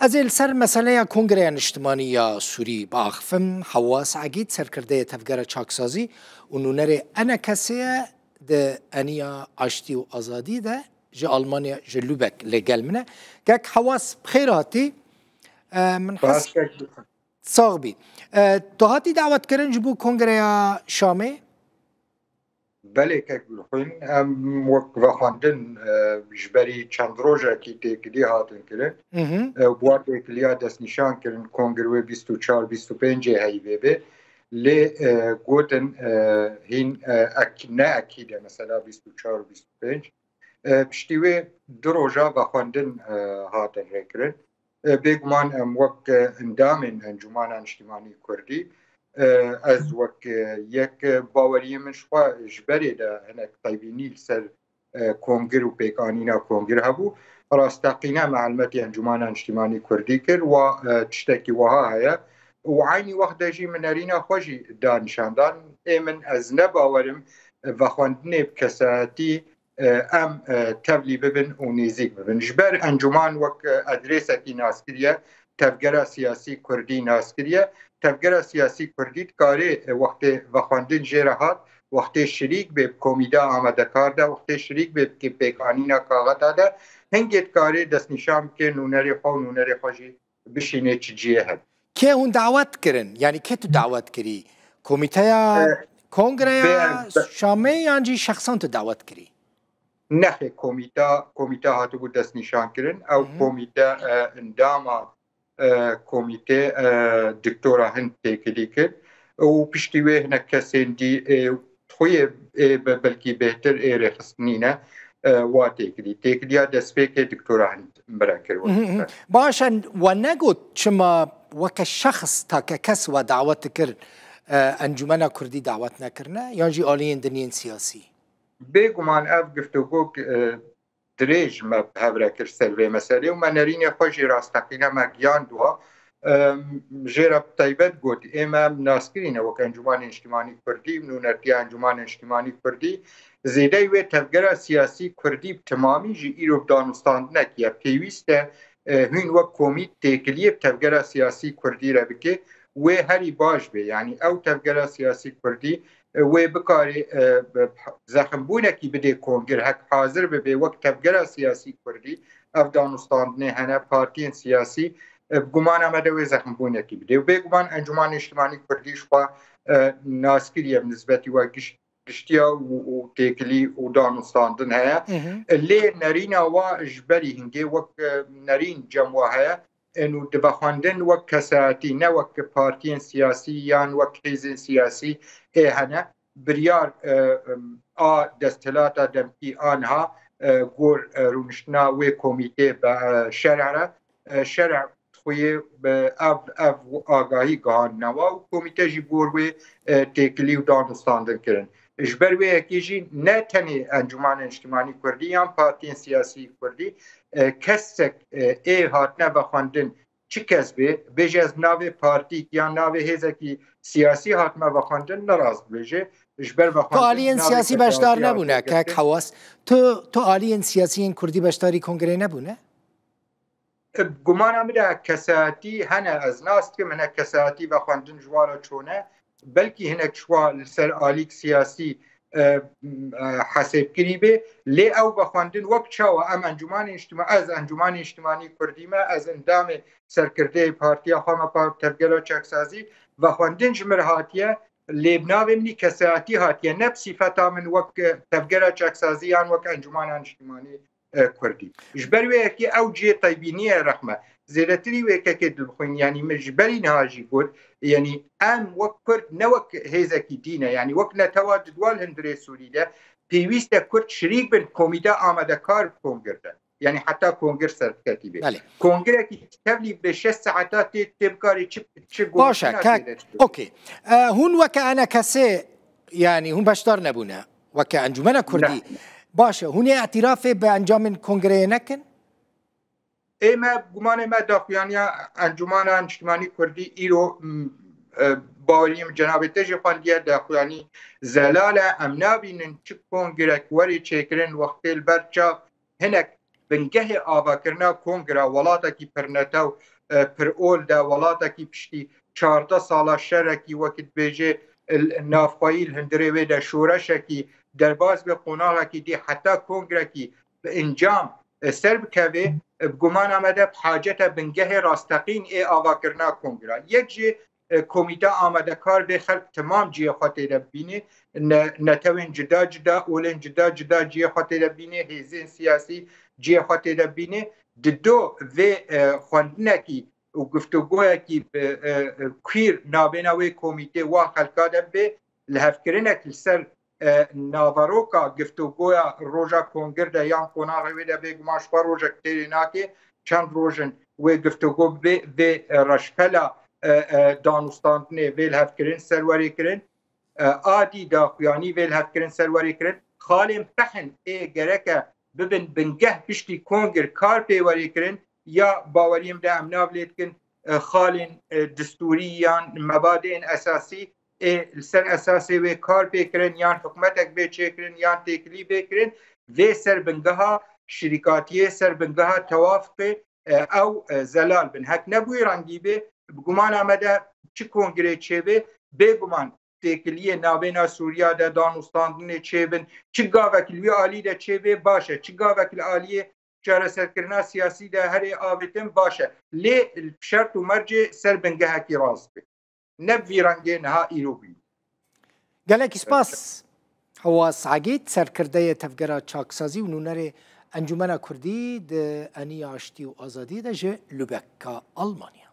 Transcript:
ازل سر مسئله کنگره اجتماعی یا سوری با اخفم حواس عقید سرکرده تفکر چاکسازی و نونر انا کسیه ده انیا عشتی و آزادی ده جه آلمانیا جلوبک لگل منه که حواس بخیراتی من حس ساغ بید تو هاتی دعوت کرن جبو کنگره شامه؟ بله که خوین وقت خواندن جبری چند روزه که تکلی هاتن کرن بوار تکلی ها دست نشان کرن کنگروه 24-25 هایی به لی گوتن هین نه اکیده مثلا 24-25 پشتیوه دو روزه و خواندن هاتن کرن بگمان وقت اندام انجمن اجتماعی کردی از وقت یک باوری من شوا جبری ده هنک طیبینی سر کنگر و پیکانینا کنگر هبو راستقینا معلوماتی انجمن اجتماعی کردی کرد و تشتکی وها هیا و عینی وقت داشی من ارینا خوشی دانشاندان من از نباورم و خواندن بکساتی ام تبلی ببن و نزیک ببن جبر انجمن وقت ادرسه کی ناسکریه تفکر سیاسی کردی ناسکریه تفکر سیاسی کردی کاری وقت وخواندن جرهات وقت شریک به کمیته آماده کرده وقت شریک به پیکانینا کاغذ داده هنگیت کاری دست نشان که نونری خو نونری خوشی بشینه چجیه هد که اون دعوت کرن یعنی که تو دعوت کری کمیته کنگره شامه یعنی شخصان تو دعوت کری نه کمیته هاتو بود دست نشان کرن او کمیته انداما کمیته دکتورا هند تکلی کرد و پشتیوه هنک کسین دی خوی بلکی بهتر ایره خستنینه و تکلی ها دست که دکتورا هند برا کرد باشن و نگود چما وک شخص تا که کس و دعوت کرد انجمن کردی دعوت نکرنه یا جی آلین دنین سیاسی بگمان اف گفتگو دریج ما هبره کر سلوه مسئله و من نرین خوشی راستقینه مگیان دوها جرب طیبت گود اما ناسکرینه وک انجمن اجتماعی کردی نونرتی انجمن اجتماعی کردی زیده و تفکر سیاسی کردی تمامی جی ایرو دانستان نکیه پیوسته هین وک کمیت تکلیه تفکر سیاسی کردی را بکه و هری باش به یعنی او تفکر سیاسی کردی و بکاری زخم بونه کی بده کنگر هک حاضر به وقت تفکر سیاسی کردی افغانستان نه هنه پارتین سیاسی گمان آمده و زخم بونه کی بده و به گمان انجمن اجتماعی کردی شوا ناسکریه نسبتی و گشتیا و تکلی و دانستاندن هیا لی نرین و جبری هنگی وقت نرین جمعه هیا انو دبخواندن وقت کساتی نه وقت پارتین سیاسی یا وقت حزب سیاسی هنه بریار دستلاتا دمکی آنها گور رونشنا و کمیته به شرع خوی به آگاهی گهان نوا و کمیته جی گور و تکلی و دانستاندن کرن اجبر و یکیجی نه تنی انجمن اجتماعی کردی یا پارتین سیاسی کردی کسک هاتنه بخواندن چی کس بیجه از ناو پارتی یا ناو هزکی سیاسی هاتنه بخواندن نراز بیجه تو آلین سیاسی بشدار نبونه که حواس تو آلین سیاسی این کردی بشداری کنگره نبونه؟ گمانم ده کساتی هنه از ناست که منه کساتی بخواندن جوارا چونه بلکه هنه شوال سر آلیک سیاسی حساب کری به لی او بخواندن وقت شاوه ام انجمن اجتماعی از انجمن اجتماعی کردی ما از اندام سرکرده پارتی خواهم پارت تفکر چکسازی بخواندن جمر هاتیه لیبناوی منی کساتی هاتیه نب صفتا من وقت تفکر چکسازی آن وقت انجمن اجتماعی کردی جبری وکی او جی طیبینی رحمه زیرتری وکی که دلخوین یعنی مجبری نهاجی بود یعنی ام وقت کرد نه وقت هزکی دینه یعنی وقت نتواد دوال هندره سوری ده پیوست کرد شریک بین کمیته آمده کار کنگرده یعنی حتی کنگر سرکتی به کنگر که تبلی به 6 ساعتات تبکاری چه باشه که اوکی هون وکه انا کسی یعنی هون بشدار نبونه وکه انجمن کردی باشه هون اعتراف به انجام کنگره نکن؟ ایمه گمان ما داخویانی انجمن اجتماعی کردی ایرو باوریم جناب تجی خواندیه داخویانی زلال امنابینن چه کنگره کوری چکرن وقتی البرچا هنک بنگه آوا کرنا کنگره ولاتا کی پرنتاو پرئول دا وڵاتێکی پشتی 14 ساڵە شەرێکی وەکت بێژێ نافخوایی هەندێوێ دا شۆرەشێکی دەرباز بێ قۆناغێکی دی حتا کۆنگرێکی ئەنجام سەر بکەوێ بگومان ئەمەدە حاجەتە بنگەهێ ڕاستەقین ئێ ئاواکردنا کۆنگرا یەک جێ کۆمیتە ئامادەکار بێ خەلک تمام جیە خۆ تێدە ببینێ نەتەوێن جدا جدا ئۆلێن جدا جدا جیە خۆ تێدە ببینێ هێزین سیاسی جیە خۆ تێدە ببینێ ددۆ vê xwendinekî û guftogûyekî kîr navbêna wê komîtê wa xelka de bê li hevkirinek li ser navaroka giftogoya roja kongir de yan qonaxê wê de bêguman ji xwe rojek têrê nakê çend rojin wê giftogo bê vê reşpela danûstandinê vê li hevkirin serwerê kirin adî daxuyanî vê li hevkirin serwerê kirin xalên pehin ê gereke bibin bingeh piştî kongir kar pêwerê kirin ya baweriyem de em navlê dikin xalên distûrî yan mebadên esasî ê li ser esasê wê kar pê kirin yan hikûmetek bê çêkirin yan têkilî bê kirin vê serbingeha şîrîkatiyê serbingeha tewafqê ew zelal bin hek nebûyê rengî bê bi gumana me de çi kongirê çêbê bêguman têkiliyê navbêna Sûriya de danûstandinê çêbin çi gavek li wî alî de çêbê baş e çi gavek li aliyê çareserkirina siyasî de herê avêtin baş e lê şert û mercê ser bingehekî rast bê ne vî rengê niha îro bî gelekî spas Hewas Sagît serkirdeyê tevgera çaksazî û nûnerê Encûmena Kurdî di Eniya Aştî û Azadî de ji Lübeck'a Almanya.